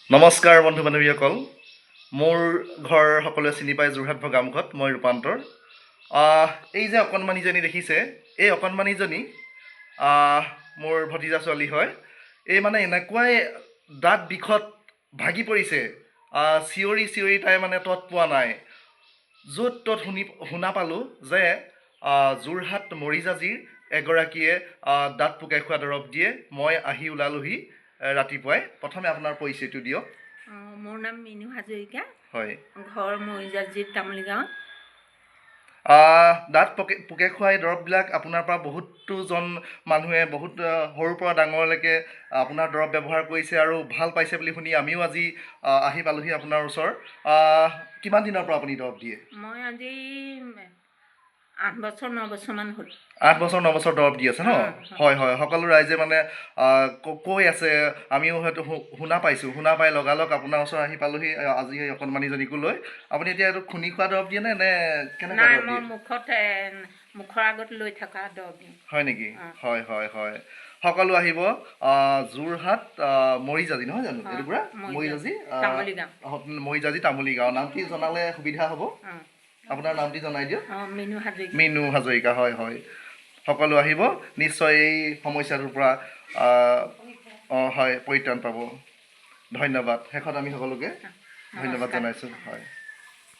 নমস্কাৰ বন্ধু বান্ধৱীসকল, মোৰ ঘৰ সকলোৱে চিনি পায় যোৰহাট ভগামুখত। মই ৰূপান্তৰ। এই যে অকণমানিজনী দেখিছে, এই অকণমানিজনী মোৰ ভতিজা ছোৱালী হয়। এই মানে এনেকুৱাই দাঁত বিষত ভাগি পৰিছে, চিঞৰি চিঞৰি তাই মানে তত পোৱা নাই। য'ত তত শুনা পালোঁ যে যোৰহাট মৰিজাজিৰ এগৰাকীয়ে দাঁত পোকে খোৱা দৰৱ দিয়ে। মই আহি ওলালোহি ৰাতিপুৱাই। প্ৰথমে আপোনাৰ পৰিচয়টো দিয়ক। মোৰ নাম মিনু হাজৰিকা। হয়, ঘৰ মৰিজাজিত তামুলী গাঁৱত। দাঁত পোকে খোৱা এই দৰৱবিলাক আপোনাৰ পৰা বহুতোজন মানুহে বহুত সৰুৰ পৰা ডাঙৰলৈকে আপোনাৰ দৰৱ ব্যৱহাৰ কৰিছে আৰু ভাল পাইছে বুলি শুনি আমিও আজি আহি পালোহি আপোনাৰ ওচৰ। কিমান দিনৰ পৰা আপুনি দৰৱ দিয়ে? মই আজি 8 বছৰ 9 বছৰমান হ'ল। 8 বছৰ 9 বছৰ দৰৱ দি আছে ন? হয় হয়, সকলো ৰাইজে মানে কৈ আছে, আমিও হয়তো শুনা পাই লগালগ আপোনাৰ ওচৰত আহি পালোহি আজি এই অকণমানিজনীকো লৈ। আপুনি এতিয়া এইটো খুনি খোৱা দৰৱ দিয়ে নে কেনেকুৱা দৰৱ দিয়ে? মুখৰ আগত লৈ থকা দৰৱ দিওঁ। হয় নেকি? হয় হয় হয়, সকলো আহিব। যোৰহাট মৰিজাজি নহয় জানো? এইটো পুৰা মৰিজাজি মৰিজাজি তামুলী গাঁও। নামটি জনালে সুবিধা হ'ব। আপোনাৰ নামটি জনাই দিয়ক। মিনু হাজৰিকা। হয় হয়, সকলো আহিব, নিশ্চয় এই সমস্যাটোৰ পৰা হয় পৰিত্ৰাণ পাব। ধন্যবাদ। শেষত আমি সকলোকে ধন্যবাদ জনাইছোঁ। হয়।